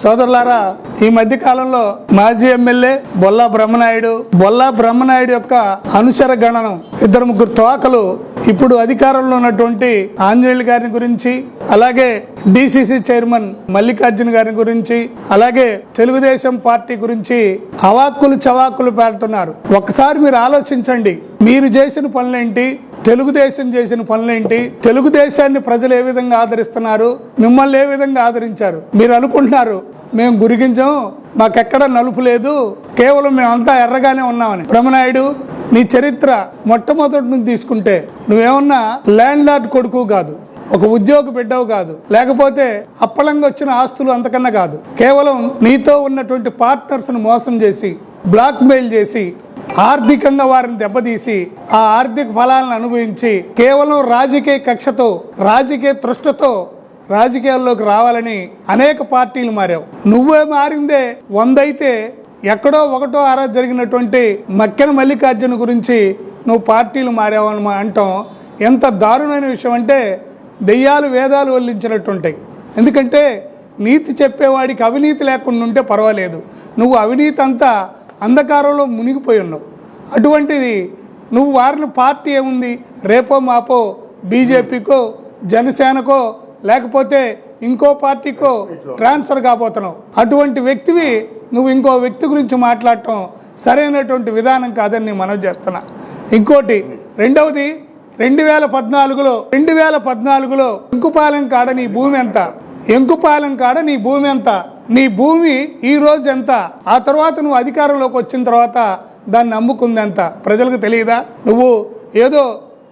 సోదరులారా, ఈ మధ్య కాలంలో మాజీ ఎమ్మెల్యే బొల్లా బ్రహ్మనాయుడు యొక్క అనుచర గణనం 2-3 తోకలు ఇప్పుడు అధికారంలో ఉన్నటువంటి ఆంజనేయులు గారిని గురించి, అలాగే డిసిసి చైర్మన్ మల్లికార్జున గారి గురించి, అలాగే తెలుగుదేశం పార్టీ గురించి అవాక్కులు చవాక్కులు పెడుతున్నారు. ఒక్కసారి మీరు ఆలోచించండి, మీరు చేసిన పనులేంటి, తెలుగుదేశం చేసిన పనులేంటి, తెలుగుదేశాన్ని ప్రజలు ఏ విధంగా ఆదరిస్తున్నారు, మిమ్మల్ని ఏ విధంగా ఆదరించారు. మీరు అనుకుంటున్నారు మేము గురిగించాం, మాకెక్కడ నలుపు లేదు, కేవలం మేమంతా ఎర్రగానే ఉన్నామని. బ్రహ్మనాయుడు, నీ చరిత్ర మొట్టమొదటి నుంచి తీసుకుంటే నువ్వేమన్నా ల్యాండ్ లార్డ్ కొడుకు కాదు, ఒక ఉద్యోగ బిడ్డవు కాదు, లేకపోతే అప్పలంగా వచ్చిన ఆస్తులు అంతకన్నా కాదు. కేవలం నీతో ఉన్నటువంటి పార్ట్నర్స్ ను మోసం చేసి, బ్లాక్ మెయిల్ చేసి, ఆర్థికంగా వారిని దెబ్బతీసి, ఆ ఆర్థిక ఫలాలను అనుభవించి, కేవలం రాజకీయ కక్షతో, రాజకీయ తృష్టతో రాజకీయాల్లోకి రావాలని అనేక పార్టీలు మారావు. నువ్వే మారిందే 100 అయితే ఎక్కడో ఒకటో ఆరా జరిగినటువంటి మక్కెన మల్లికార్జున గురించి నువ్వు పార్టీలు మారావు అని అంటాం ఎంత దారుణమైన విషయం అంటే దెయ్యాలు వేదాలు వల్లించినట్టుంటాయి. ఎందుకంటే నీతి చెప్పేవాడికి అవినీతి లేకుండా ఉంటే పర్వాలేదు, నువ్వు అవినీతి అంతా అంధకారంలో మునిగిపోయి ఉన్నావు. అటువంటిది నువ్వు వారిని పార్టీ ఏముంది, రేపో మాపో బీజేపీకో జనసేనకో లేకపోతే ఇంకో పార్టీకో ట్రాన్స్ఫర్ కాబోతున్నావు. అటువంటి వ్యక్తివి నువ్వు ఇంకో వ్యక్తి గురించి మాట్లాడటం సరైనటువంటి విధానం కాదని నేను మనవి చేస్తున్నా. ఇంకోటి, రెండవది, 2014లో ఎంకుపాలెం కాడ నీ భూమి ఎంత, నీ భూమి ఈ రోజు ఎంత, ఆ తర్వాత నువ్వు అధికారంలోకి వచ్చిన తర్వాత దాన్ని అమ్ముకుంది ఎంత ప్రజలకు తెలియదా? నువ్వు ఏదో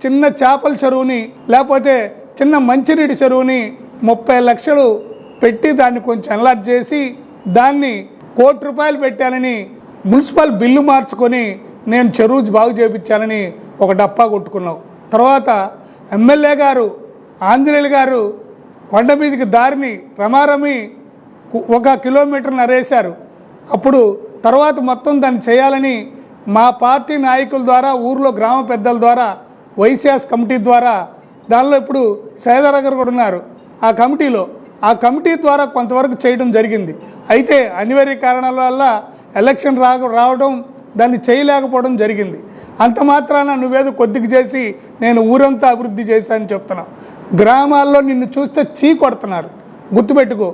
చిన్న చేపల చెరువుని లేకపోతే చిన్న మంచినీటి చెరువుని 30 లక్షలు పెట్టి దాన్ని కొంచెం ఎన్లార్జ్ చేసి దాన్ని ₹1 కోటి పెట్టానని మున్సిపల్ బిల్లు మార్చుకొని నేను చెరువు బాగు చేయించానని ఒక డప్పా కొట్టుకున్నావు. తర్వాత ఎమ్మెల్యే గారు ఆంజనేయులు గారు కొండ మీదకి దారిని రమారమి 1 కిలోమీటర్ నరేశారు. అప్పుడు తర్వాత మొత్తం దాన్ని చేయాలని మా పార్టీ నాయకుల ద్వారా, ఊర్లో గ్రామ పెద్దల ద్వారా, వైశాస్ కమిటీ ద్వారా, దానిలో ఇప్పుడు సైదర్ గారు కూడా ఉన్నారు ఆ కమిటీ ద్వారా కొంతవరకు చేయడం జరిగింది. అయితే అనివార్య కారణాల వల్ల ఎలక్షన్ రావడం దాన్ని చేయలేకపోవడం జరిగింది. అంత మాత్రాన నువ్వేదో కొద్దిగా చేసి నేను ఊరంతా అభివృద్ధి చేశానని చెప్తున్నావు. గ్రామాల్లో నిన్ను చూస్తే చీ కొడుతున్నారు. గుర్తుపెట్టుకో,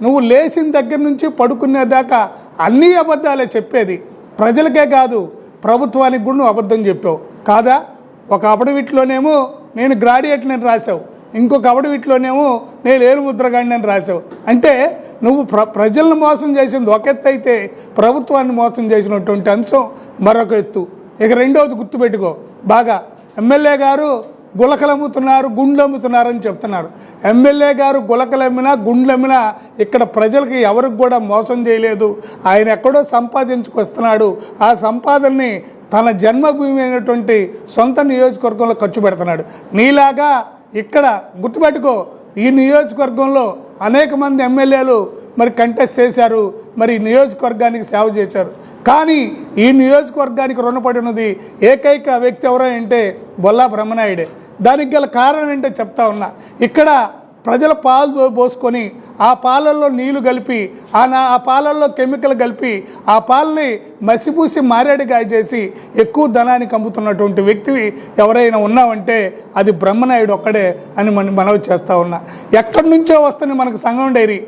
నువ్వు లేచిన దగ్గర నుంచి పడుకునేదాకా అన్నీ అబద్ధాలే చెప్పేది. ప్రజలకే కాదు, ప్రభుత్వానికి కూడా నువ్వు అబద్ధం చెప్పావు కాదా? ఒక అఫిడవిట్లోనేమో నేను గ్రాడ్యుయేట్ని రాసావు, ఇంకొక అఫిడవిట్లోనేమో నేను ఏలుముద్రగాడిని అని రాసావు. అంటే నువ్వు ప్రజలను మోసం చేసింది ఒక ఎత్తు అయితే, ప్రభుత్వాన్ని మోసం చేసినటువంటి అంశం మరొక ఎత్తు. ఇక రెండవది గుర్తుపెట్టుకో బాగా, ఎమ్మెల్యే గారు గులకలు అమ్ముతున్నారు, గుండ్లు అమ్ముతున్నారని చెప్తున్నారు. ఎమ్మెల్యే గారు గులకలు అమ్మినా, గుండ్లు అమ్మినా ఇక్కడ ప్రజలకి ఎవరికి కూడా మోసం చేయలేదు. ఆయన ఎక్కడో సంపాదించుకొస్తున్నాడు. ఆ సంపాదనని తన జన్మభూమి అయినటువంటి సొంత నియోజకవర్గంలో ఖర్చు పెడుతున్నాడు. నీలాగా ఇక్కడ గుర్తుపెట్టుకో, ఈ నియోజకవర్గంలో అనేక మంది ఎమ్మెల్యేలు మరి కంటెస్ట్ చేశారు, మరి నియోజకవర్గానికి సేవ చేశారు. కానీ ఈ నియోజకవర్గానికి రుణపడినది ఏకైక వ్యక్తి ఎవరంటే బొల్లా బ్రహ్మనాయుడే. దానికి గల కారణం ఏంటో చెప్తా ఉన్నా. ఇక్కడ ప్రజల పాలు పోసుకొని ఆ పాలల్లో నీళ్లు కలిపి, ఆ పాలల్లో కెమికల్ కలిపి, ఆ పాలని మసిపూసి మారేడుగాయ చేసి ఎక్కువ ధనానికి అమ్ముతున్నటువంటి వ్యక్తివి ఎవరైనా ఉన్నావంటే అది బ్రహ్మనాయుడు ఒక్కడే అని మనవి చేస్తూ ఉన్నా. ఎక్కడి నుంచో వస్తుంది మనకు సంగం డైరీ.